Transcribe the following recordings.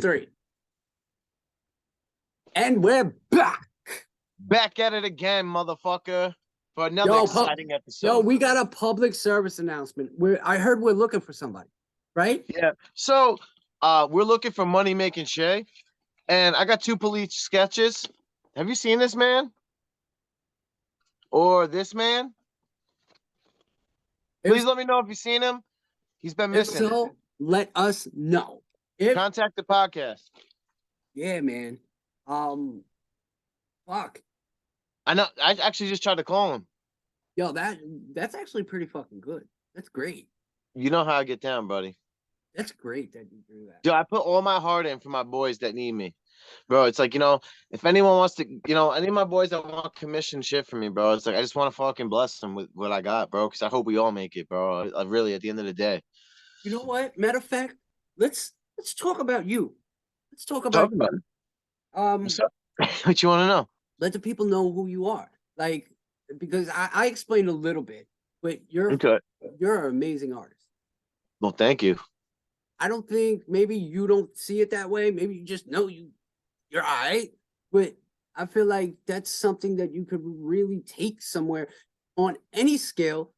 3. And we're back. Back at it again, motherfucker, for another exciting episode. Yo, we got a public service announcement. I heard we're looking for somebody, right? Yeah. So we're looking for Money Making Shay. And I got 2 police sketches. Have you seen this man? Or this man? Please let me know if you've seen him. He's been missing. If so, let us know. Contact the podcast. Yeah, man. Fuck. I know. I actually just tried to call him. Yo, that's actually pretty fucking good. That's great. You know how I get down, buddy. That's great that you do that. Dude, I put all my heart in for my boys that need me. Bro, it's like, if anyone wants to, any of my boys that want commission shit from me, bro, it's like, I just want to fucking bless them with what I got, bro, because I hope we all make it, bro. I really, at the end of the day. You know what? Matter of fact, let's talk about you. Let's talk about it. What's up? What you want to know? Let the people know who you are. Like, because I explained a little bit, but you're an amazing artist. Well, thank you. I don't think maybe you don't see it that way. Maybe you just know you're all right. But I feel like that's something that you could really take somewhere on any scale,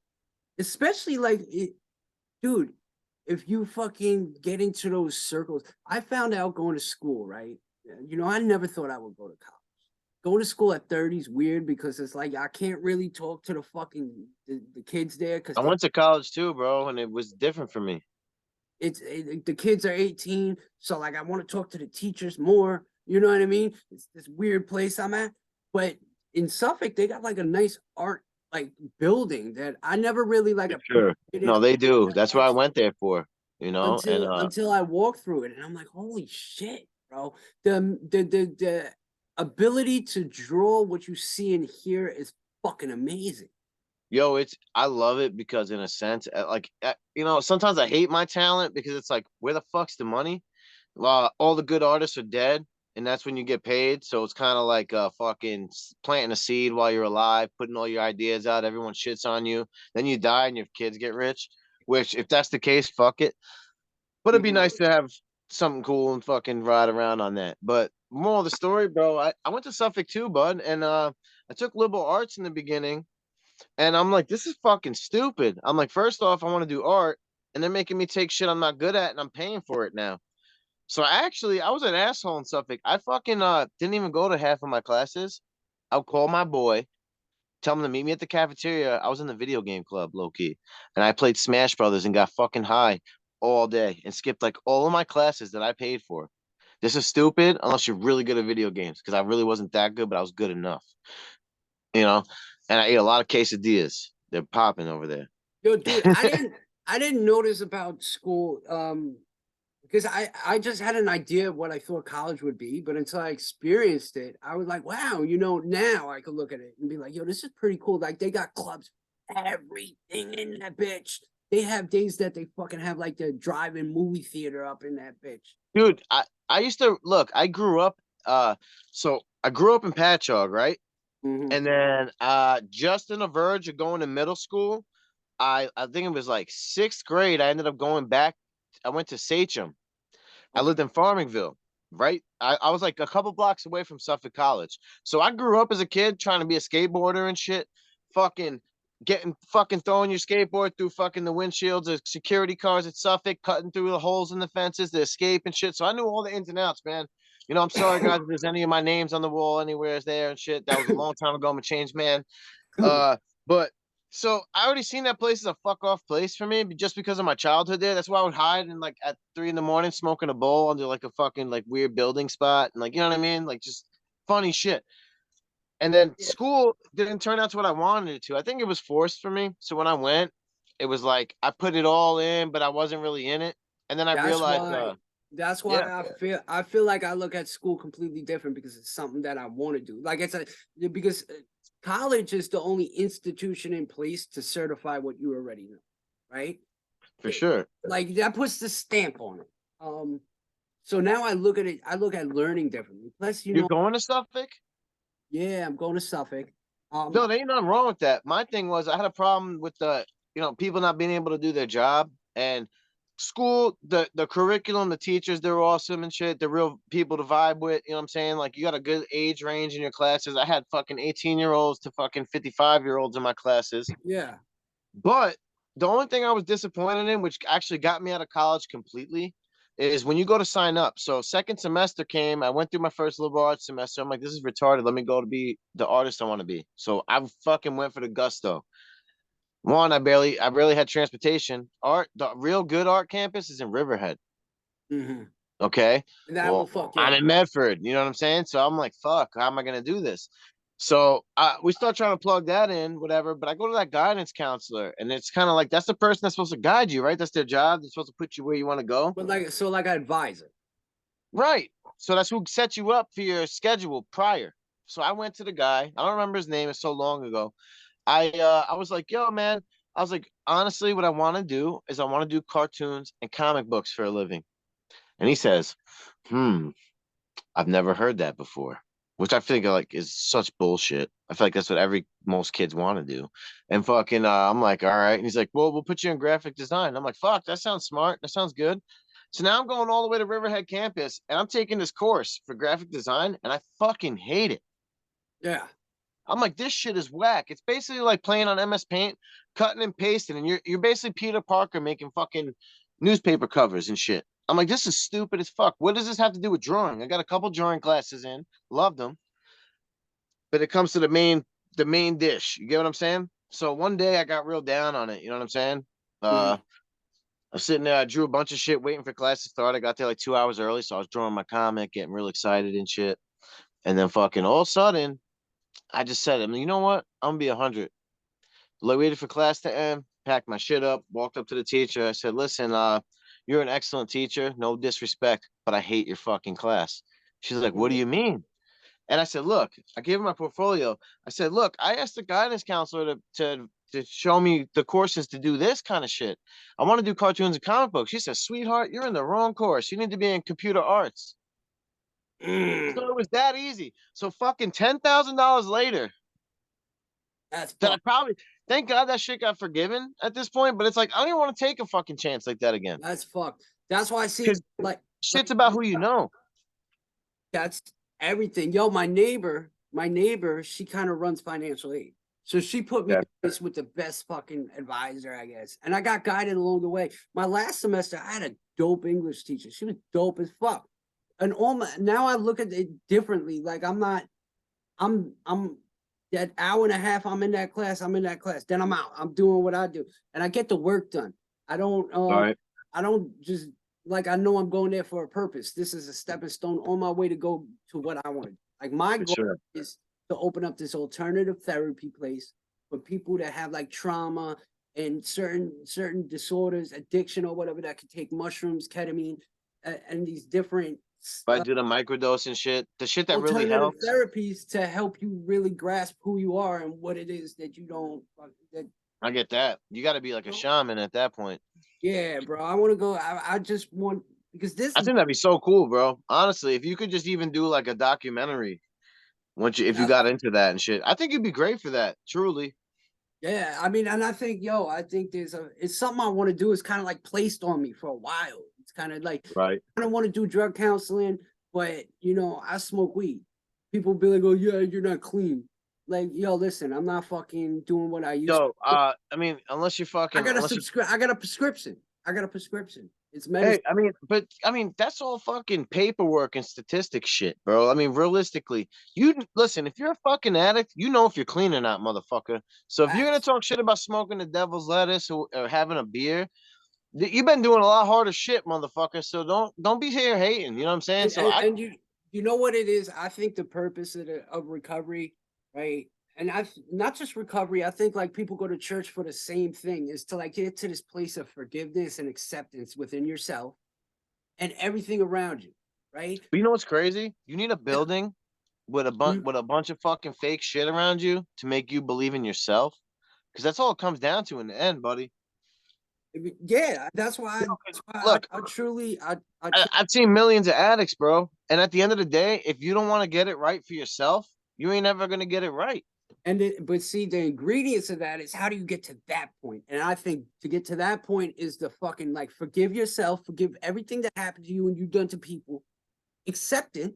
especially like it, dude, if you fucking get into those circles. I found out going to school, right? I never thought I would go to college. Going to school at 30 is weird because it's like I can't really talk to the kids there. Because I went to college too, bro, and it was different for me. The kids are 18, so like I want to talk to the teachers more. You know what I mean? It's this weird place I'm at. But in Suffolk, they got like a nice art building that I never really Sure. No, they do. That's what I went there for. Until I walked through it, and I'm like, holy shit, bro! The ability to draw what you see and hear is fucking amazing. Yo, I love it because in a sense, sometimes I hate my talent because it's like, where the fuck's the money? All the good artists are dead, and that's when you get paid. So it's kind of like fucking planting a seed while you're alive, putting all your ideas out. Everyone shits on you. Then you die and your kids get rich, which if that's the case, fuck it. But it'd be nice to have something cool and fucking ride around on that. But more of the story, bro, I went to Suffolk too, bud, and I took liberal arts in the beginning. And I'm like, this is fucking stupid. I'm like, first off, I want to do art, and they're making me take shit I'm not good at, and I'm paying for it now. So I was an asshole in Suffolk. I fucking didn't even go to half of my classes. I'll call my boy, tell him to meet me at the cafeteria. I was in the video game club, low key, and I played Smash Brothers and got fucking high all day and skipped like all of my classes that I paid for. This is stupid unless you're really good at video games, because I really wasn't that good, but I was good enough. And I ate a lot of quesadillas. They're popping over there. Yo, dude, I didn't notice about school because I just had an idea of what I thought college would be, but until I experienced it, I was like, wow, now I could look at it and be like, yo, this is pretty cool. Like, they got clubs, everything in that bitch. They have days that they fucking have like the drive-in movie theater up in that bitch. Dude, I used to look, I grew up in Patchogue, right? Mm-hmm. And then just on the verge of going to middle school, I think it was like 6th grade. I ended up going back. I went to Sachem. I lived in Farmingville, right? I was like a couple blocks away from Suffolk College. So I grew up as a kid trying to be a skateboarder and shit, throwing your skateboard through fucking the windshields of security cars at Suffolk, cutting through the holes in the fences to escape and shit. So I knew all the ins and outs, man. I'm sorry, guys, if there's any of my names on the wall anywhere there and shit. That was a long time ago. I'm a changed man. But so I already seen that place as a fuck off place for me just because of my childhood there. That's why I would hide and like at 3 a.m. smoking a bowl under like a fucking like weird building spot. And like, you know what I mean? Like just funny shit. And then school didn't turn out to what I wanted it to. I think it was forced for me. So when I went, it was like I put it all in, but I wasn't really in it. And then I realized that's why I feel like I look at school completely different because it's something that I want to do. Like because college is the only institution in place to certify what you already know, right? For sure. Like that puts the stamp on it. So now I look at learning differently. Plus, you're going to Suffolk? Yeah, I'm going to Suffolk. No, there ain't nothing wrong with that. My thing was I had a problem with the people not being able to do their job, and school, the curriculum, the teachers, they're awesome and shit. They're real people to vibe with. You know what I'm saying? Like you got a good age range in your classes. I had fucking 18-year-olds to fucking 55-year-olds in my classes. Yeah. But the only thing I was disappointed in, which actually got me out of college completely, is when you go to sign up. So second semester came, I went through my first liberal arts semester. I'm like, this is retarded. Let me go to be the artist I want to be. So I fucking went for the gusto. One, I barely had transportation. Art, the real good art campus is in Riverhead. Hmm. Okay. That will Well, fuck you I'm up. in Medford. You know what I'm saying? So I'm like, fuck, how am I gonna do this? So we start trying to plug that in, whatever. But I go to that guidance counselor, and it's kind of like that's the person that's supposed to guide you, right? That's their job. They're supposed to put you where you want to go. But like, so like an advisor. Right. So that's who sets you up for your schedule prior. So I went to the guy. I don't remember his name. It's so long ago. I was like, yo, man. I was like, honestly, what I want to do is I want to do cartoons and comic books for a living. And he says, hmm, I've never heard that before, which I think like is such bullshit. I feel like that's what most kids want to do. And fucking, I'm like, all right. And he's like, well, we'll put you in graphic design. I'm like, fuck, that sounds smart. That sounds good. So now I'm going all the way to Riverhead campus and I'm taking this course for graphic design and I fucking hate it. Yeah. I'm like, this shit is whack. It's basically like playing on MS Paint, cutting and pasting, and you're basically Peter Parker making fucking newspaper covers and shit. I'm like, this is stupid as fuck. What does this have to do with drawing? I got a couple drawing classes in, loved them, but it comes to the main dish. You get what I'm saying? So one day I got real down on it. You know what I'm saying? Hmm. I was sitting there, I drew a bunch of shit, waiting for class to start. I got there like 2 hours early, so I was drawing my comic, getting real excited and shit. And then fucking all of a sudden, I just said, I mean, you know what? I'm gonna be 100. Like waited for class to end, packed my shit up, walked up to the teacher. I said, listen, you're an excellent teacher, no disrespect, but I hate your fucking class. She's like, what do you mean? And I said, look, I gave her my portfolio. I said, look, I asked the guidance counselor to show me the courses to do this kind of shit. I want to do cartoons and comic books. She said, sweetheart, you're in the wrong course. You need to be in computer arts. So Mm. it was that easy. So fucking $10,000 later, That's that I fuck. probably thank God that shit got forgiven at this point. But it's like I don't even want to take a fucking chance like that again That's fucked. That's why I see because shit's like about who you know. that's everything. Yo, my neighbor, she kind of runs financial aid. So she put me Yeah. in place with the best fucking advisor, I guess. And I got guided along the way. My last semester, I had a dope English teacher. She was dope as fuck. And all my now I look at it differently. Like I'm that hour and a half I'm in that class, I'm in that class. Then I'm out. I'm doing what I do. And I get the work done. I don't All right. I don't just like I know I'm going there for a purpose. This is a stepping stone on my way to go to what I want. Like my For goal sure. is to open up this alternative therapy place for people that have like trauma and certain disorders, addiction or whatever that could take mushrooms, ketamine, and these different If I do the microdose and shit, the shit that really alternative helps. therapies to help you really grasp who you are and what it is that you don't that I get that. You got to be like a shaman at that point. yeah, bro. I want to go. I just want because this I think that'd be so cool, bro. Honestly, if you could just even do like a documentary once you if you that's got into that and shit, I think you'd be great for that. Truly. yeah. I mean, and I think I think it's something I want to do. It's kind of like placed on me for a while. It's kind of like Right. I don't want to do drug counseling, but I smoke weed. People be like, "Oh yeah, you're not clean." Like, yo, listen, I'm not fucking doing what I used Yo, to. I mean, unless you I fucking got a unless you subscribe. I got a prescription. I got a prescription. It's Hey, medicine. I mean, that's all fucking paperwork and statistics shit, bro. I mean, realistically, you listen, if you're a fucking addict, you know if you're clean or not, motherfucker. So if you're gonna Facts. talk shit about smoking the devil's lettuce or having a beer, you've been doing a lot harder shit, motherfucker. So don't be here hating. You know what I'm saying? And, So and, I and you know what it is? I think the purpose of recovery, right? And I not just recovery. I think like people go to church for the same thing is to like get to this place of forgiveness and acceptance within yourself and everything around you, right? but you know what's crazy? You need a building Mhm. with a bunch of fucking fake shit around you to make you believe in yourself. Because that's all it comes down to in the end, buddy. Yeah, You know, 'cause that's why look, I truly I I've seen millions of addicts, bro. And at the end of the day, if you don't want to get it right for yourself, you ain't ever gonna get it right. And then, but see, the ingredients of that is how do you get to that point? And I think to get to that point is the fucking like forgive yourself, forgive everything that happened to you and you've done to people, accept it,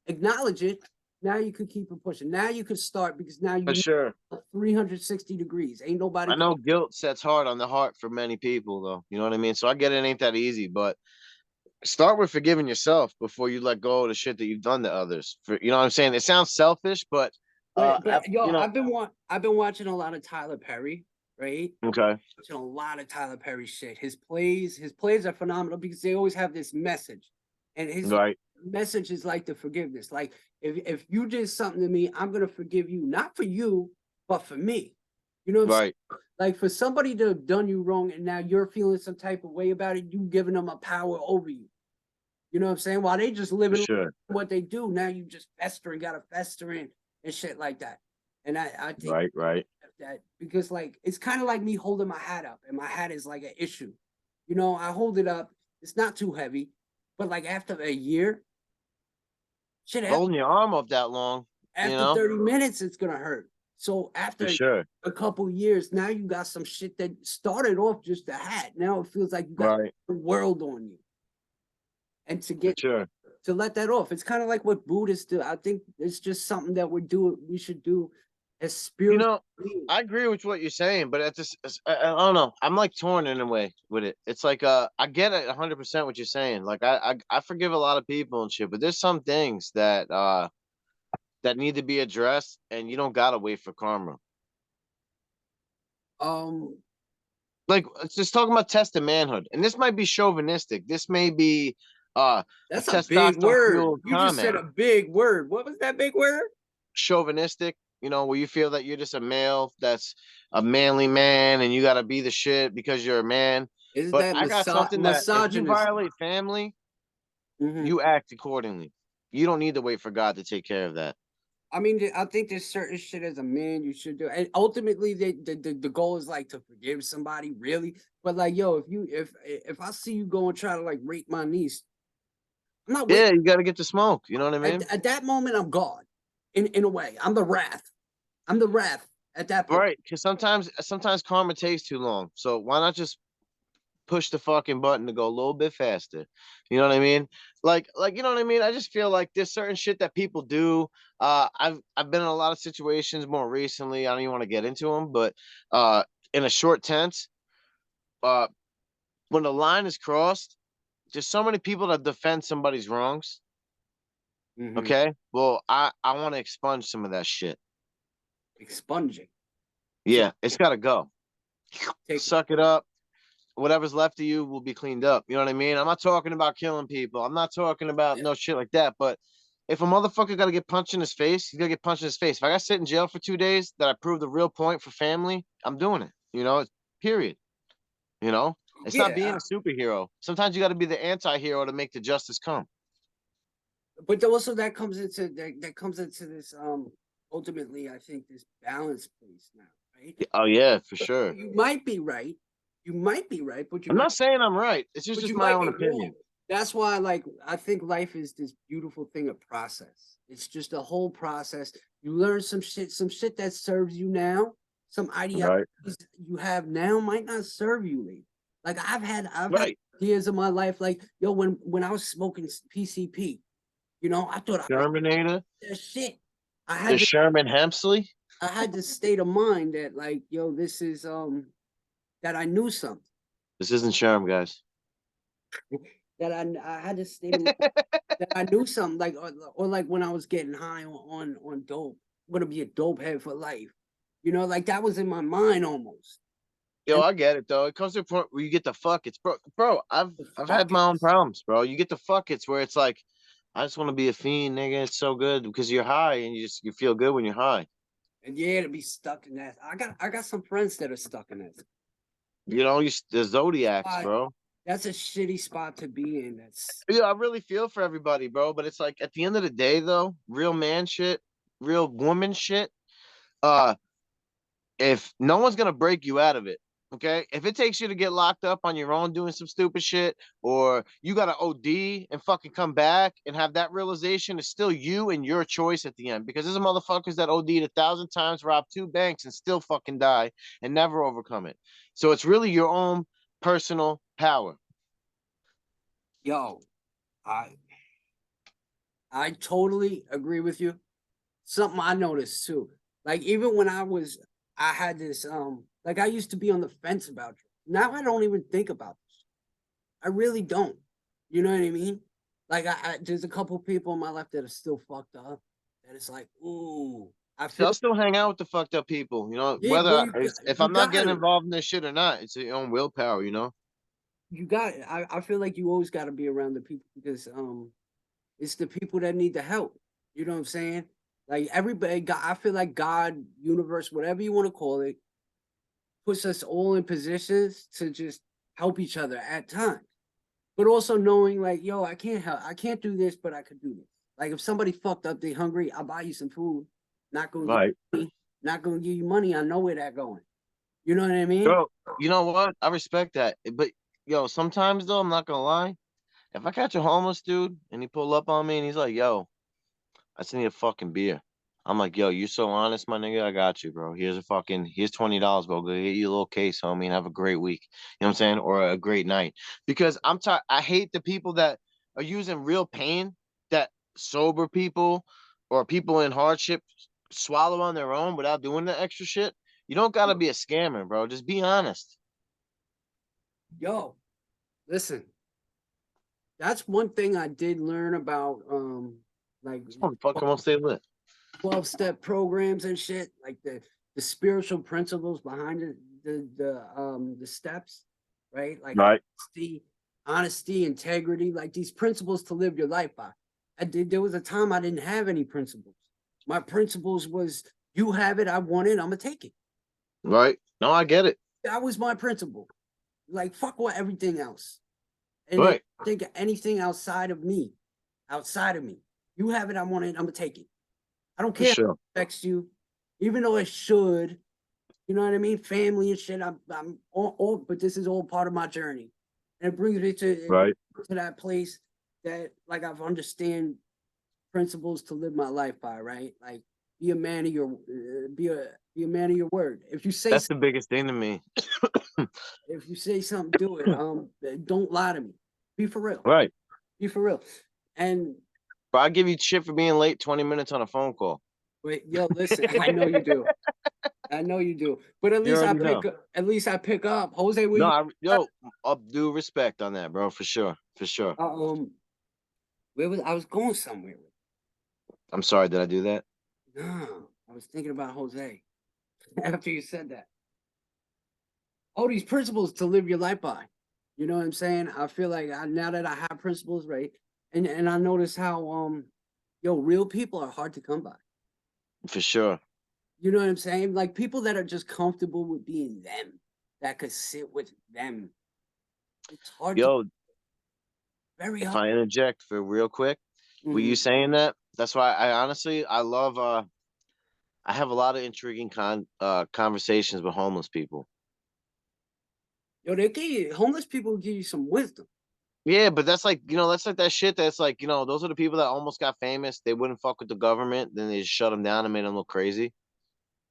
acknowledge it. Now you could keep it pushing. Now you could start because now For you sure. 360 degrees. Ain't nobody. I know guilt sets hard on the heart for many people, though. You know what I mean? So I get it ain't that easy, but start with forgiving yourself before you let go of the shit that you've done to others. For you know what I'm saying? It sounds selfish, but But yo, you know, I've been watching a lot of Tyler Perry, right? okay, Watching a lot of Tyler Perry shit. His plays are phenomenal because they always have this message, and his right, message is like the forgiveness. Like if you did something to me, I'm gonna forgive you, not for you, but for me. You know what I'm saying? right, Like for somebody to have done you wrong and now you're feeling some type of way about it, you giving them a power over you. You know what I'm saying? While they just for living sure, what they do, now you just festering, gotta fester in and shit like that. And I think right, right. that because like it's kind of like me holding my hat up, and my hat is like an issue. You know, I hold it up, it's not too heavy, but like after a year, shit, Holding your arm up that long, you after know, 30 minutes, it's gonna hurt. So for after sure, a couple years, now you got some shit that started off just a hat. Now it feels like you got right, the world on you. And to for get sure. to let that off. It's kind of like what Buddhists do. I think it's just something that we should do as You spiritual know, beings. I agree with what you're saying, but at this, I don't know. I'm like torn in a way with it. It's like, I get it 100% what you're saying. Like, I forgive a lot of people and shit, but there's some things that need to be addressed, and you don't gotta wait for karma. Um, Like, it's just talking about test of manhood, and this might be chauvinistic. This may be a that's a big testosterone word. fueled You just said comment. a big word. What was that big word? Chauvinistic, where you feel that you're just a male that's a manly man and you got to be the shit because you're a man. Is But that I got something that if you misogynist? violate family, Hmm. you act accordingly. You don't need to wait for God to take care of that. I mean, I think there's certain shit as a man you should do, and ultimately, the goal is like to forgive somebody, really. But like, yo, if I see you go and try to like rape my niece, I'm not waiting. Yeah, you got to get the smoke. You know what I mean? At that moment, I'm God. In a way, I'm the wrath. I'm the wrath at that point. Right. Because sometimes karma takes too long. So why not just push the fucking button to go a little bit faster. You know what I mean? Like you know what I mean? I just feel like there's certain shit that people do. I've been in a lot of situations more recently. I don't even want to get into them, but in a short tense, uh when the line is crossed, there's so many people that defend somebody's wrongs. Hmm. Okay? Well, I want to expunge some of that shit. Expunging. So Yeah, it's got to go. take it. Suck it up. Whatever's left of you will be cleaned up. You know what I mean? I'm not talking about killing people. I'm not talking about Yeah. no shit like that. But if a motherfucker got to get punched in his face, he's gonna get punched in his face. If I got to sit in jail for 2 days, that I proved the real point for family, I'm doing it. Period. You know, it's not being Yeah. a superhero. Sometimes you got to be the anti-hero to make the justice come. But also that comes into this ultimately I think this balance place now, right? Oh yeah, for sure. You might be right. You might be right, I'm not saying I'm right. It's just you my might own be wrong. opinion. That's why like I think life is this beautiful thing of process. It's just a whole process. You learn some shit that serves you now, some ideologies Right. you have now might not serve you later. Like I've had Right. years of my life, like yo, when I was smoking PCP, I thought I was Terminator. that shit. I The had Sherman Hemsley. I had this state of mind that like, yo, this is that I knew something. This isn't Sherm, guys. That I had this state of mind that I knew something like or like when I was getting high on dope. I'm gonna be a dope head for life. Like that was in my mind almost. Yo, And I get it though. It comes to a point where you get the fuck it's bro. I've had fuck my it. own problems, bro. You get the fuck it's where it's like, I just want to be a fiend, nigga. It's so good because you're high and you feel good when you're high. And yeah, to be stuck in that. I got some friends that are stuck in that The zodiacs, spot. bro. That's a shitty spot to be in. That's Yeah, I really feel for everybody, bro. But it's like at the end of the day, though, real man shit, real woman shit. Uh, if no one's gonna break you out of it, Okay, if it takes you to get locked up on your own doing some stupid shit, or you gotta OD and fucking come back and have that realization, it's still you and your choice at the end. Because there's motherfuckers that OD'd 1,000 times, rob 2 banks, and still fucking die and never overcome it. So it's really your own personal power. Yo, I I totally agree with you. Something I noticed too. Like even when I had this like I used to be on the fence about it. Now I don't even think about this. I really don't. You know what I mean? Like there's a couple people in my life that are still fucked up. That it's like, ooh, I So feel I'll still hang out with the fucked up people, yeah, bro. if You I'm not got getting to. involved in this shit or not, it's your own willpower. You got it. I feel like you always got to be around the people because it's the people that need the help. You know what I'm saying? Like everybody, God, I feel like God, universe, whatever you want to call it, puts us all in positions to just help each other at times. But also knowing like, yo, I can't help, I can't do this, but I could do this. Like if somebody fucked up, they hungry, I'll buy you some food. Not gonna give Right. you money, not gonna give you money. I know where that going. You know what I mean? Bro, you know what? I respect that. But yo, sometimes though, I'm not gonna lie. If I catch a homeless dude and he pull up on me and he's like, yo, I just need a fucking beer. I'm like, yo, you so honest, my nigga. I got you, bro. Here's $20, bro. Go get you a little case, homie, and have a great week. You know what I'm saying? Or a great night. Because I hate the people that are using real pain that sober people or people in hardship swallow on their own without doing the extra shit. You don't gotta be a scammer, bro. Just be honest. Yo, listen, that's one thing I did learn about like Oh, fucking won't stay lit. 12-step programs and shit, like the spiritual principles behind it, the steps, right? Like Right. honesty, integrity, like these principles to live your life by. There was a time I didn't have any principles. My principles was you have it, I want it, I'm gonna take it. Right. No, I get it. That was my principle. Like fuck what everything else. And then Right. think of anything outside of me, outside of me. You have it, I want it, I'm gonna take it. I don't For care if sure. it affects you, even though it should. You know what I mean? Family and shit. I'm all, but this is all part of my journey, and it brings me Right. to that place that like I've understand principles to live my life by. Right? Like be a man of your be a man of your word. That's the biggest thing to me. If you say something, do it. Don't lie to me. Be for real. Right. Be for real. And But I give you shit for being late 20 minutes on a phone call. wait, yo, listen. I know you do. I know you do. But You already know. at least I pick up. Jose, where No, you yo, up due respect on that, bro, for sure. For sure. I was going somewhere. I'm sorry, did I do that? No, I was thinking about Jose after you said that. All these principles to live your life by. You know what I'm saying? I feel like now that I have principles, right? And I notice how yo, real people are hard to come by. For sure. You know what I'm saying? Like people that are just comfortable with being them, that could sit with them. It's hard to Yo, very if hard. I interject for real quick, were you Mhm. saying that? That's why I honestly I love I have a lot of intriguing conversations with homeless people. Yo, they give you homeless people give you some wisdom. Yeah, but that's like that shit that's like, those are the people that almost got famous. They wouldn't fuck with the government, then they just shut them down and made them look crazy.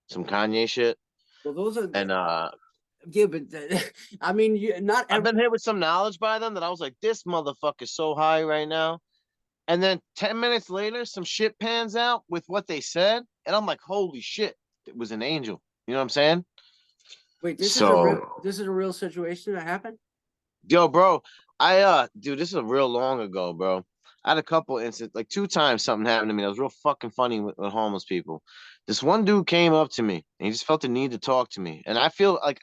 Some Kanye shit. Well, those are And yeah, but I mean, not I've every. been hit with some knowledge by them that I was like, this motherfucker's so high right now. And then 10 minutes later, some shit pans out with what they said. And I'm like, holy shit, it was an angel. You know what I'm saying? Wait, So, this is a real situation that happened. yo, bro, dude, this is real long ago, bro. I had a couple incidents, like 2 times something happened to me that was real fucking funny with homeless people. This one dude came up to me and he just felt the need to talk to me. And I feel like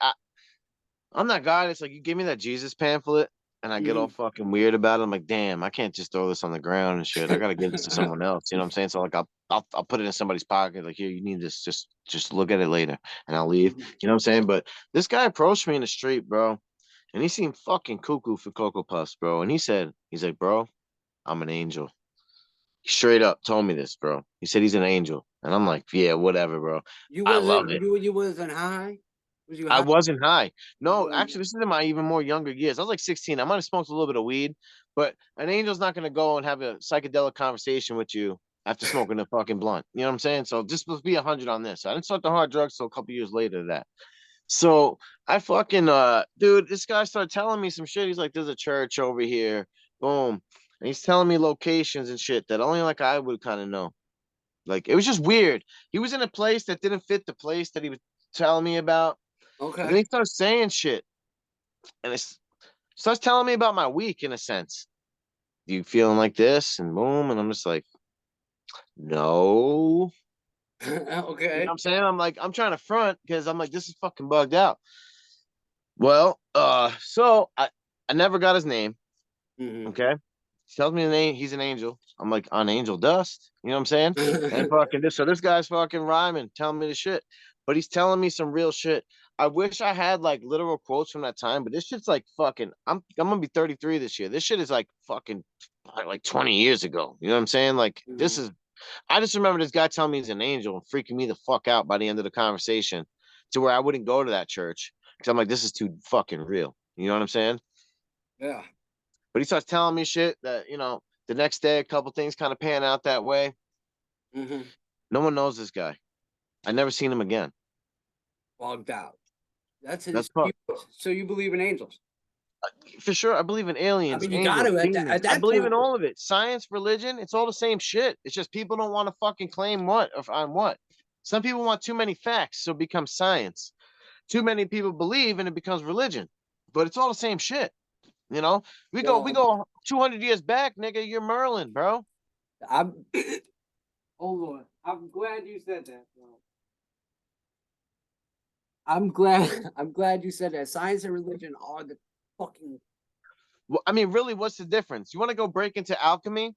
I'm that guy that's like, you give me that Jesus pamphlet and I get all Mhm. fucking weird about it. I'm like, damn, I can't just throw this on the ground and shit. I gotta give this to someone else. You know what I'm saying? So like I'll put it in somebody's pocket, like, here, you need this, just look at it later and I'll leave. Mhm. You know what I'm saying? But this guy approached me in the street, bro, and he seemed fucking cuckoo for Cocoa Puffs, bro. And he's like, bro, I'm an angel. He straight up told me this, bro. He said he's an angel. And I'm like, yeah, whatever, bro. I love it. You wasn't high. Was you I high? wasn't high. No, Oh, actually, this is in my even more younger years. I was like 16. I might have smoked a little bit of weed, but an angel's not gonna go and have a psychedelic conversation with you after smoking a fucking blunt. You know what I'm saying? So just let's be 100 on this. I didn't start the hard drugs till a couple years later than that. So I fucking dude, this guy started telling me some shit. He's like, there's a church over here. Boom. And he's telling me locations and shit that only like I would kind of know. Like it was just weird. He was in a place that didn't fit the place that he was telling me about. And then okay. he starts saying shit. And it starts telling me about my week in a sense. You feeling like this? And boom. And I'm just like, no. You know what Okay. I'm saying? I'm like, I'm trying to front because I'm like, this is fucking bugged out. Well, so I never got his name. Hmm. Okay. He tells me the name, he's an angel. I'm like, on angel dust. You know what I'm saying? And fucking this, so this guy's fucking rhyming, telling me the shit. But he's telling me some real shit. I wish I had like literal quotes from that time, but this shit's like fucking, I'm gonna be 33 this year. This shit is like fucking like 20 years ago. You know what I'm saying? Like this Mhm. is I just remember this guy telling me he's an angel and freaking me the fuck out by the end of the conversation to where I wouldn't go to that church because I'm like, this is too fucking real. You know what I'm saying? Yeah. But he starts telling me shit that, the next day, a couple things kind of pan out that way. Hmm. No one knows this guy. I never seen him again. Bugged out. That's That's his. fuck. So you believe in angels? For sure. I believe in I aliens, mean, you got angels, to at that demons. at I that believe point. in all of it. Science, religion, it's all the same shit. It's just people don't want to fucking claim what or on what. Some people want too many facts, so it becomes science. Too many people believe and it becomes religion. But it's all the same shit. You know, we go we Yo, go 200 years back, nigga. You're Merlin, bro. I'm. Hold on. I'm glad you said that, bro. I'm glad. I'm glad you said that. Science and religion are the fucking. Well, I mean, really, what's the difference? You want to go break into alchemy?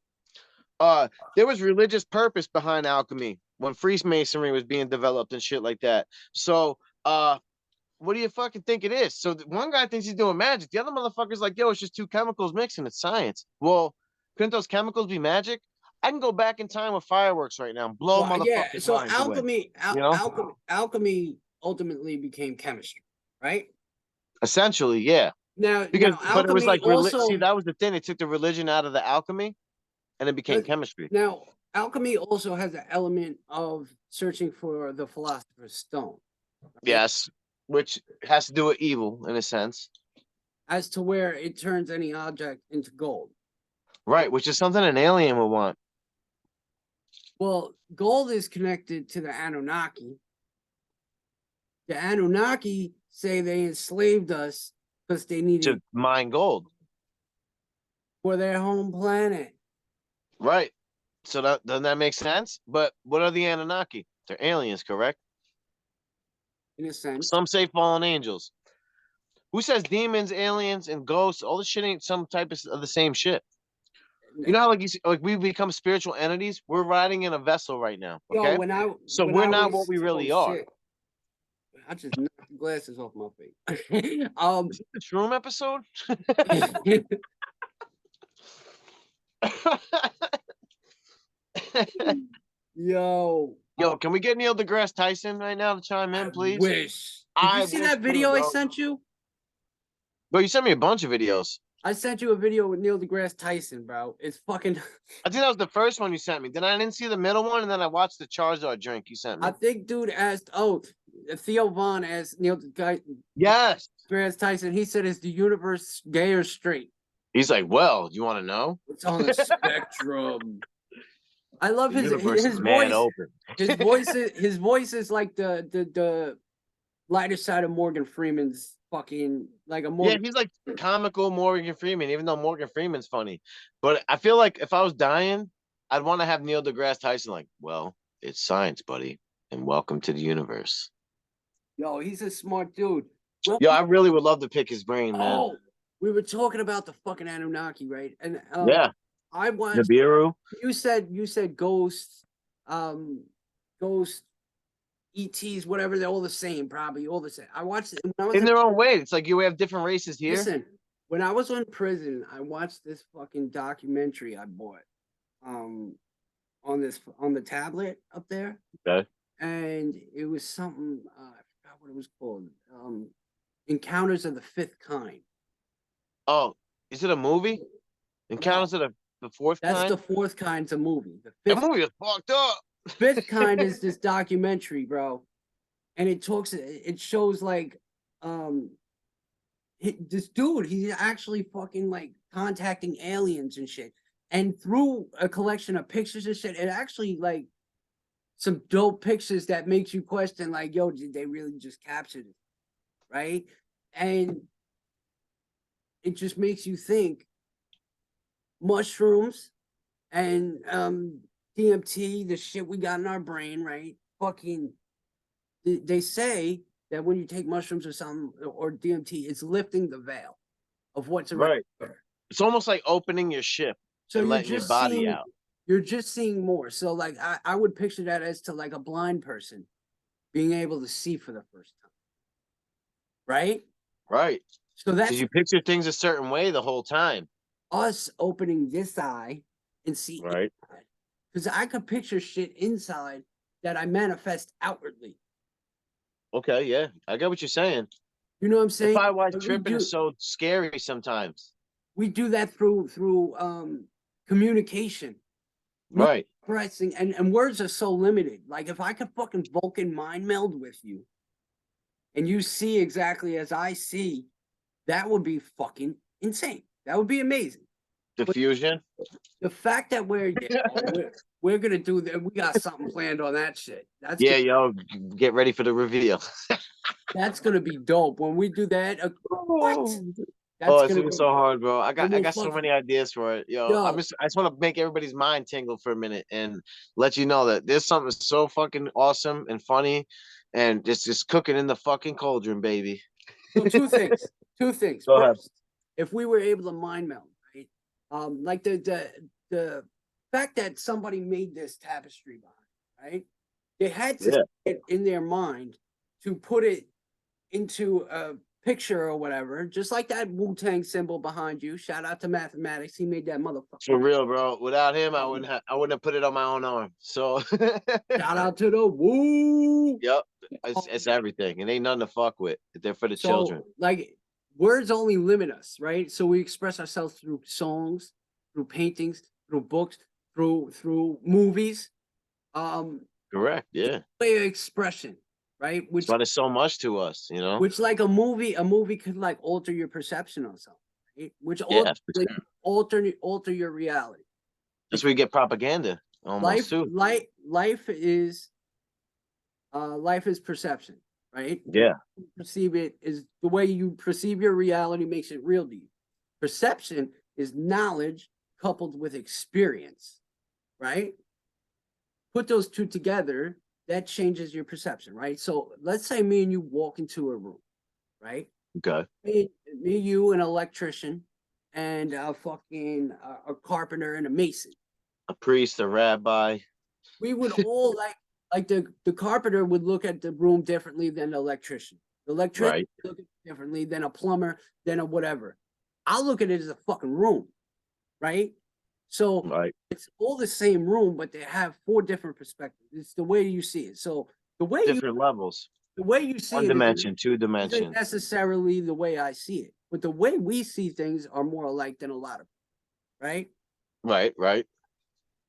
There was religious purpose behind alchemy when Freemasonry was being developed and shit like that. So, what do you fucking think it is? So one guy thinks he's doing magic. The other motherfucker's like, yo, it's just two chemicals mixing. It's science. Well, couldn't those chemicals be magic? I can go back in time with fireworks right now and blow Well, yeah. motherfuckers' So minds away. You know, alchemy ultimately became chemistry, right? essentially, yeah. Now But it was alchemy like, see, also. that was the thing. They took the religion out of the alchemy and it became Let- chemistry. Now, alchemy also has an element of searching for the philosopher's stone, right? Yes, which has to do with evil in a sense. As to where it turns any object into gold. Right, which is something an alien would want. Well, gold is connected to the Anunnaki. The Anunnaki say they enslaved us because they To needed mine gold. for their home planet, Right. So that doesn't that make sense? But what are the Anunnaki? They're aliens, correct? in a sense. Some say fallen angels. Who says demons, aliens, and ghosts? All this shit ain't some type of the same shit. You know how like like we become spiritual entities? We're riding in a vessel right now. Yo, Okay. So when we're I not what was we oh really are. shit, I just knocked the glasses off my face. Is this the Shroom episode? Yo, Yo, can we get Neil deGrasse Tyson right now to chime I in, please? wish. Did you I see wish that too, video I bro. sent you? Bro, you sent me a bunch of videos. I sent you a video with Neil deGrasse Tyson, bro. It's fucking. I think that was the first one you sent me. Then I didn't see the middle one, and then I watched the Charizard drink you sent I me. think dude asked. Oh, Theo Vaughn asked Neil Yes. deGrasse Tyson. He said, "Is the universe gay or straight?" He's like, well, you want to know? It's on the spectrum. I love The universe is his mad voice. open. His voice is like the lighter side of Morgan Freeman's fucking like a Yeah, Morgan. he's like comical Morgan Freeman, even though Morgan Freeman's funny. But I feel like if I was dying, I'd want to have Neil deGrasse Tyson like, well, it's science, buddy, and welcome to the universe. Yo, he's a smart dude. Well, Yo, I really would love to pick his brain, man. oh, we were talking about the fucking Anunnaki, right? And Yeah, I watched. Nibiru. You said ghosts, um, ghost ETs, whatever. They're all the same, probably all the same. I watched it when I was In their own way. It's like you have different races here. listen. When I was in prison, I watched this fucking documentary I bought, um, on the tablet up there, Okay. and it was something. I forgot forgot what it was called. Encounters of the Fifth Kind. Oh, is it a movie? Encounters of the Fourth That's Kind? the fourth kind's a movie. The That fifth movie is fucked up. fifth kind is this documentary, bro. And it shows like um this dude, he's actually fucking like contacting aliens and shit. And through a collection of pictures and shit, it actually like some dope pictures that makes you question, like, yo, did they really just capture it? Right? And it just makes you think mushrooms and DMT, the shit we got in our brain, right? Fucking, they say that when you take mushrooms or something or DMT, it's lifting the veil of what's around. Right. It's almost like opening your ship So and you're letting your just body seeing, out. you're just seeing more. So like I would picture that as to like a blind person being able to see for the first time, right? Right. So Because that's you picture things a certain way the whole time. us opening this eye and see, Right. because I could picture shit inside that I manifest outwardly. Okay, yeah. I get what you're saying. You know what I'm That's saying? probably why But tripping is so scary sometimes. we do that through communication. Right. Expressing and words are so limited. Like if I could fucking Vulcan mind meld with you and you see exactly as I see, that would be fucking insane. That would be amazing. Diffusion. The fact that we're gonna do that, we got something planned on that shit. Yeah, yo, get ready for the reveal. That's gonna be dope when we do that. What? Oh, That's it's gonna gonna be so hard, bro. I and we'll got so many ideas for it. Yo, yo. I just want to make everybody's mind tingle for a minute and let you know that there's something so fucking awesome and funny, and it's just cooking in the fucking cauldron, baby. So two things. Two things. Go ahead. First, if we were able to mind meld, right? Like the fact that somebody made this tapestry behind, right? They had to Yeah. it in their mind to put it into a picture or whatever, just like that Wu-Tang symbol behind you. Shout out to mathematics. He made that motherfucker. For real, bro. Without him, I wouldn't have put it on my own arm. So Shout out to the Woo. yep. It's everything. It ain't nothing to fuck with. They're for the children. Like words only limit us, right? So we express ourselves through songs, through paintings, through books, through movies. Correct. Yeah. Way of expression, right? That's why there's so much to us, you know? Which like a movie could like alter your perception on something, right? Which Yeah, alter your reality. that's where you get propaganda almost too. Life is perception, right? Yeah. Perceive it is the way you perceive your reality makes it real to you. Perception is knowledge coupled with experience, right? Put those two together, that changes your perception, right? So let's say me and you walk into a room, right? Okay. Me, you, an electrician, and a fucking a carpenter and a mason. A priest, a rabbi. We would all like the carpenter would look at the room differently than the electrician. The electrician Right. would look at it differently than a plumber, than a whatever. I'll look at it as a fucking room, right? So Right. it's all the same room, but they have four different perspectives. It's the way you see it. So the way Different levels. you see One it dimension, two isn't dimensions. necessarily the way I see it, but the way we see things are more alike than a lot of people, right? Right, right.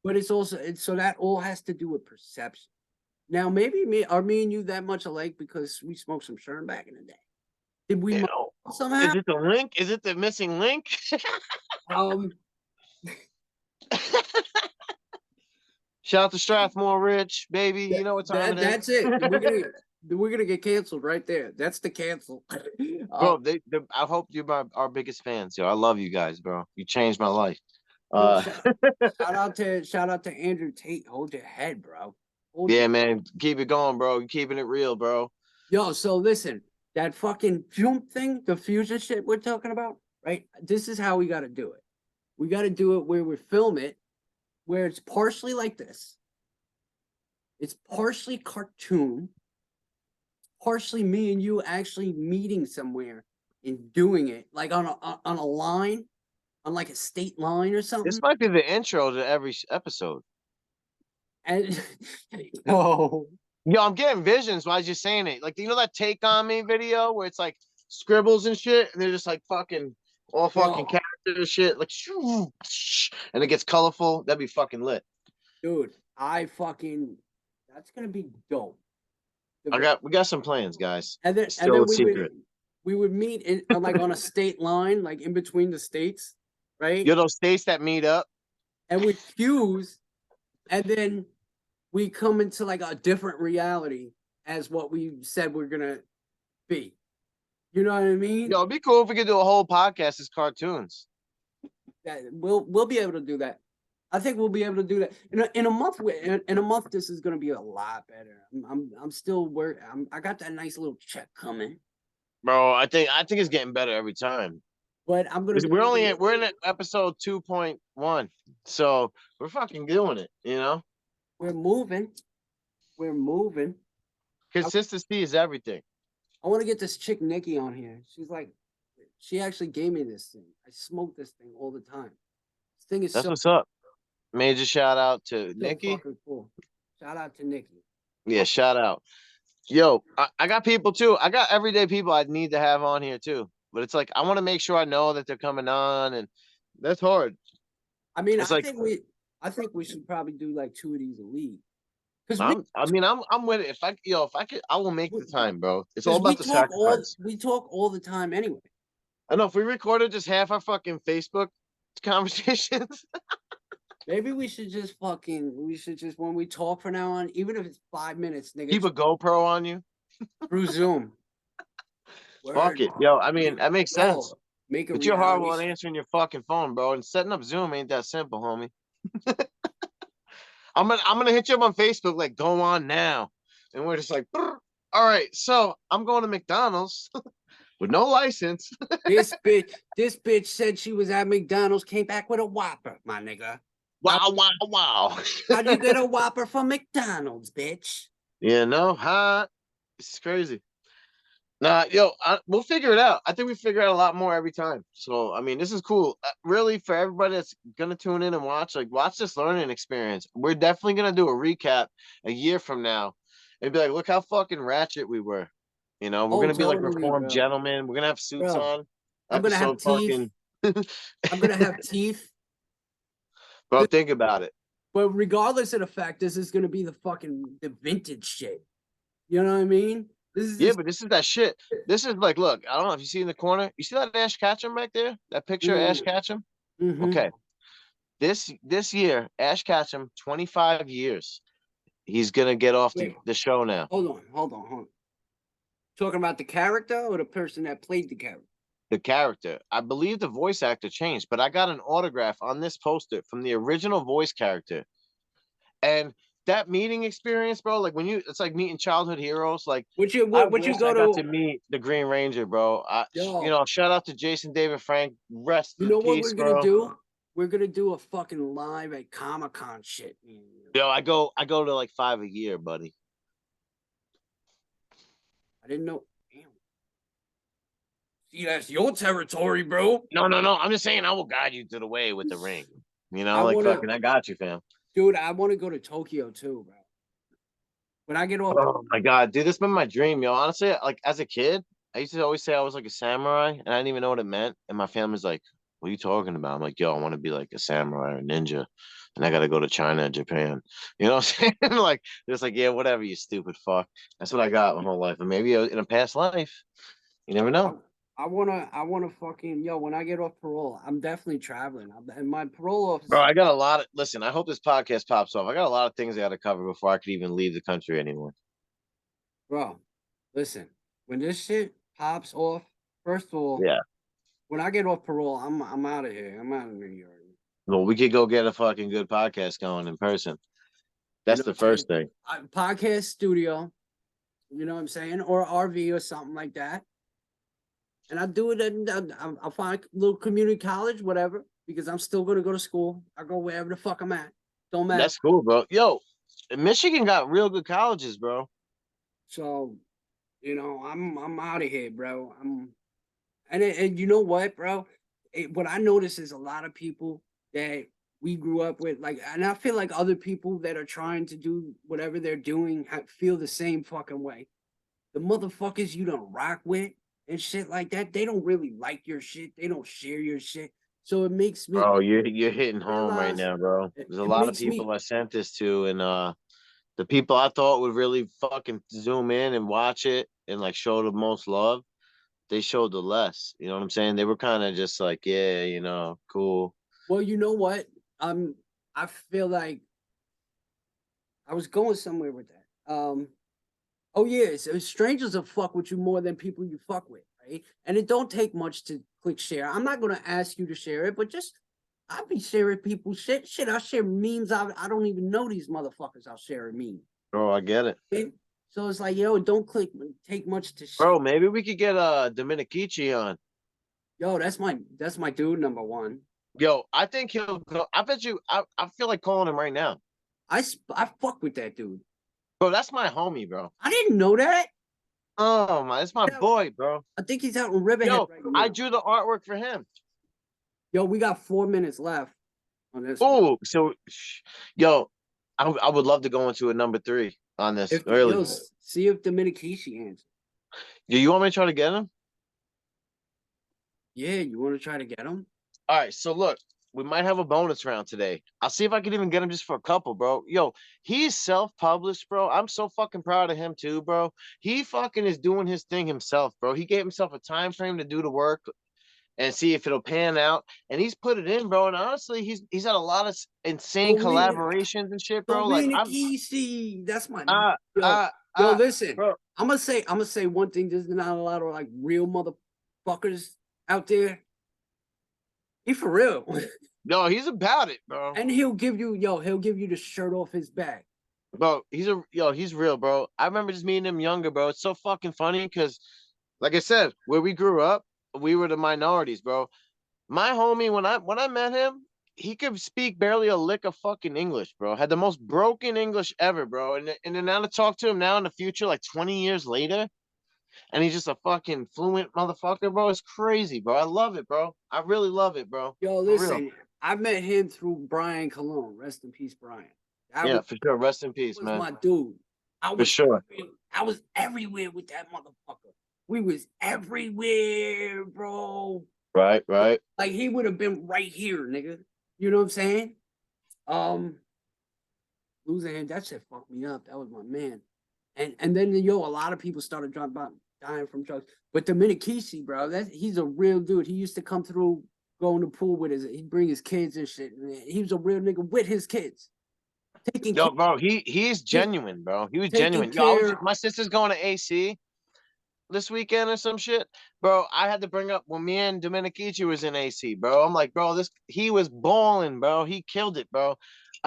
But it's also so that all has to do with perception. Now, maybe me and you that much alike because we smoked some Sherm back in the day. Did we somehow? Is it the link? Is it the missing link? Shout out to Strathmore Rich, baby. You know what time it is. That's it. We're gonna get canceled right there. That's the cancel. Bro, I hope you're our biggest fans, yo. I love you guys, bro. You changed my life. Shout out to Andrew Tate. Hold your head, bro. Yeah, man. Keep it going, bro. You're keeping it real, bro. Yo, so listen, that fucking fume thing, the fusion shit we're talking about, right? This is how we got to do it. We got to do it where we film it, where it's partially like this. It's partially cartoon, partially me and you actually meeting somewhere and doing it, like on a line, on like a state line or something. This might be the intro to every episode. And no, Yo, I'm getting visions while you're saying it. Like, you know that Take On Me video where it's like scribbles and shit, and they're just like fucking all fucking Bro, character shit, like, and it gets colorful. That'd be fucking lit. dude, that's gonna be dope. We got some plans, guys. And then Still a secret. we would meet in like on a state line, like in between the states, right? Yo, those states that meet up. And we fuse, and then we come into like a different reality as what we said we're gonna be. You know what I mean? Yo, it'd be cool if we could do a whole podcast as cartoons. That we'll be able to do that. I think we'll be able to do that in a month. In a month, this is going to be a lot better. I'm still working. I got that nice little check coming, Bro, I think it's getting better every time. but I'm gonna. We're in episode 2.1, so we're fucking doing it. You know, We're moving. We're moving. consistency is everything. I want to get this chick Nikki on here. She actually gave me this thing. I smoke this thing all the time. This thing is That's so what's up. Major shout out to Nikki. fucking cool. Shout out to Nikki. Yeah, shout out. Yo, I got people too. I got everyday people I need to have on here too. But it's like I want to make sure I know that they're coming on, and that's hard. I mean, It's like I think we should probably do like 2 of these a week. I'm with it. If I could, I will make the time, bro. It's all about the sacrifice. We talk all the time anyway. I know if we recorded just half our fucking Facebook conversations. Maybe we should just when we talk from now on, even if it's 5 minutes, nigga, Keep a GoPro on you. through Zoom. Fuck it. Yo, I mean, that makes sense. Make a But you're horrible at reality. answering your fucking phone, bro. And setting up Zoom ain't that simple, homie. I'm gonna hit you up on Facebook, like, go on now. And we're just like, "Brr. All right, so I'm going to McDonald's with no license. This bitch said she was at McDonald's, came back with a Whopper, my nigga. Wow, wow, wow. How'd you get a Whopper from McDonald's, bitch? Yeah, no, huh? This is crazy. Nah, yo, we'll figure it out. I think we figure out a lot more every time. So, I mean, this is cool. Really, for everybody that's gonna tune in and watch this learning experience. We're definitely gonna do a recap a year from now and be like, look how fucking ratchet we were. You know, we're gonna be like Totally, reformed bro. gentlemen. We're gonna have suits Bro, on. I'm gonna have Episode teeth. I'm gonna have teeth. Bro, think about it. But regardless of the fact, this is gonna be the vintage shit. You know what I mean? Yeah, but this is that shit. This is like, look, I don't know if you see in the corner. You see that Ash Ketchum back there? That picture of Ash Ketchum? Okay. This year, Ash Ketchum, 25 years. He's gonna get off the show now. Hold on. Talking about the character or the person that played the character? The character. I believe the voice actor changed, but I got an autograph on this poster from the original voice character. And that meeting experience, bro, like it's like meeting childhood heroes. Like I got to meet the Green Ranger, bro. Shout out to Jason David Frank. Rest in what peace, we're gonna bro. do? We're gonna do a fucking live at Comic-Con shit. Yo, I go to like 5 a year, buddy. I didn't know. Damn. See, that's your territory, bro. No. I'm just saying I will guide you to the way with the ring. You know, I got you, fam. Dude, I want to go to Tokyo too, bro. When I get off. Oh my god, dude, this has been my dream, yo. Honestly, like as a kid, I used to always say I was like a samurai, and I didn't even know what it meant. And my family's like, "What are you talking about?" I'm like, "Yo, I want to be like a samurai or a ninja, and I got to go to China and Japan." You know what I'm saying? Like, it's like, yeah, whatever, you stupid fuck. That's what I got my whole life, and maybe in a past life, you never know. I wanna fucking when I get off parole, I'm definitely traveling. And my parole officer. Bro, I got a lot of listen. I hope this podcast pops off. I got a lot of things I got to cover before I could even leave the country anymore. Bro, listen. When this shit pops off, first of all, yeah. When I get off parole, I'm out of here. I'm out of New York. Well, we could go get a fucking good podcast going in person. That's the first thing. Podcast studio, you know what I'm saying, or RV or something like that. And I'll do it, and I'll find a little community college, whatever, because I'm still going to go to school. I go wherever the fuck I'm at. Don't matter. That's cool, bro. Yo, Michigan got real good colleges, bro. So, I'm out of here, bro. And you know what, bro? What I notice is a lot of people that we grew up with. Like, and I feel like other people that are trying to do whatever they're doing feel the same fucking way. The motherfuckers you don't rock with and shit like that, they don't really like your shit. They don't share your shit. So it makes me Bro, you're hitting home right realize now, bro. it, There's a it lot of makes me people I sent this to, and the people I thought would really fucking zoom in and watch it and like show the most love, they showed the less. You know what I'm saying? They were kind of just like, yeah, cool. well, you know what? I feel like I was going somewhere with that. Oh yeah, so strangers will fuck with you more than people you fuck with, right? And it don't take much to click share. I'm not gonna ask you to share it, but just I'll be sharing people's shit. Shit, I share memes. I don't even know these motherfuckers. I'll share a meme. Bro, I get it. Okay? So it's like, yo, don't click take much to share. Bro, maybe we could get Dominikichi on. Yo, that's my dude number one. Yo, I think he'll go. I bet you. I feel like calling him right now. I fuck with that dude. Bro, that's my homie, bro. I didn't know that. Oh my, it's my Yeah, boy, bro. I think he's out in Riverhead Yo, right I now. drew the artwork for him. Yo, we got 4 minutes left on this one. Oh, so, yo, I would love to go into a number 3 on this If early. see if Dominikishi answers. You want me to try to get him? Yeah, you want to try to get him? All right, so look, we might have a bonus round today. I'll see if I can even get him just for a couple, bro. Yo, he's self-published, bro. I'm so fucking proud of him too, bro. He fucking is doing his thing himself, bro. He gave himself a time frame to do the work and see if it'll pan out. And he's put it in, bro. And honestly, he's had a lot of insane collaborations and shit, bro. Like Dominikishi, that's my uh yo. uh Yo, listen, bro. I'm gonna say one thing. There's not a lot of like real motherfuckers out there. He for real, No, he's about it, bro. and he'll give you the shirt off his back. Bro, he's real, bro. I remember just meeting him younger, bro. It's so fucking funny because, like I said, where we grew up, we were the minorities, bro. My homie, when I met him, he could speak barely a lick of fucking English, bro. Had the most broken English ever, bro. And then now to talk to him now in the future, like 20 years later, and he's just a fucking fluent motherfucker, bro. It's crazy, bro. I love it, bro. I really love it, bro. Yo, For real. listen, I met him through Brian Cologne. Rest in peace, Brian. Yeah, for sure. Rest in peace, Was man. my dude. For sure. I was everywhere with that motherfucker. We was everywhere, bro. Right. Like he would have been right here, nigga. You know what I'm saying? Losing him, that shit fucked me up. That was my man. And then a lot of people started dying from drugs. But Dominikishi, bro, he's a real dude. He used to come through, go in the pool with he'd bring his kids and shit. He was a real nigga with his kids. Yo, bro, he's genuine, bro. He was genuine. My sister's going to AC this weekend or some shit, bro. I had to bring up when me and Dominikichi was in AC, bro. I'm like, bro, he was balling, bro. He killed it, bro.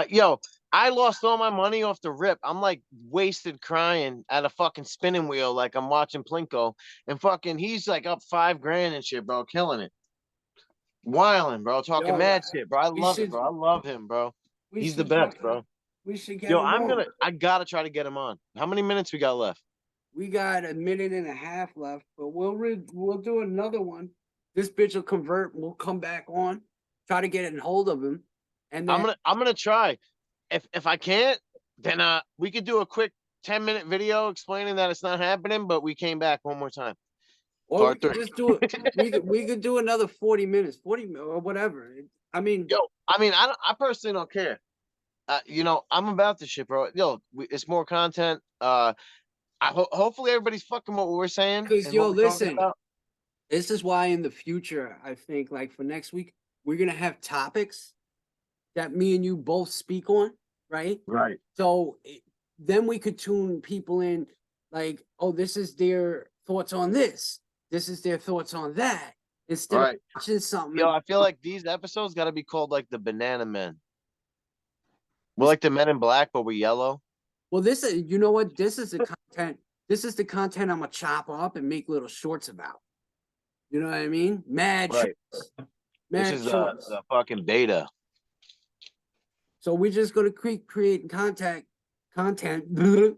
Yo, I lost all my money off the rip. I'm like wasted crying at a fucking spinning wheel, like I'm watching Plinko, and fucking he's like up $5,000 and shit, bro, killing it, wilding, bro, talking mad shit, bro. I love it, bro. I love him, bro. He's the best, bro. We should get Yo, him on. I gotta try to get him on. How many minutes we got left? We got a minute and a half left, but we'll do another one. This bitch will convert. We'll come back on, try to get in hold of him, and then I'm gonna try. If I can't, then we could do a quick 10-minute video explaining that it's not happening, but we came back one more time. or we could just do it. We could do another 40 minutes, 40 or whatever. I mean, I personally don't care. I'm about this shit, bro. Yo, it's more content. Hopefully everybody's fucking what we're saying. Because listen, this is why in the future, I think like for next week, we're gonna have topics that me and you both speak on, right? Right. So then we could tune people in, like, oh, this is their thoughts on this. This is their thoughts on that. Instead of watching something. Yo, I feel like these episodes got to be called like the Banana Men. We're like the Men in Black, but we're yellow. Well, this is, you know what? This is the content. This is the content I'm gonna chop up and make little shorts about. You know what I mean? Mad shorts. This is the fucking beta. So we're just gonna create content, and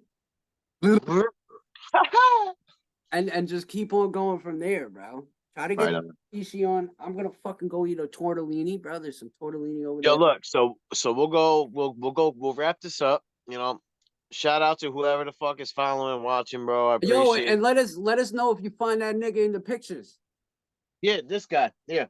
just keep on going from there, bro. Try to Right get on. sushi on. I'm gonna fucking go eat a tortellini, bro. There's some tortellini over Yo, there. look, so we'll wrap this up. You know, shout out to whoever the fuck is following and watching, bro. I Yo, appreciate and it. let us know if you find that nigga in the pictures. Yeah, this guy. Yeah.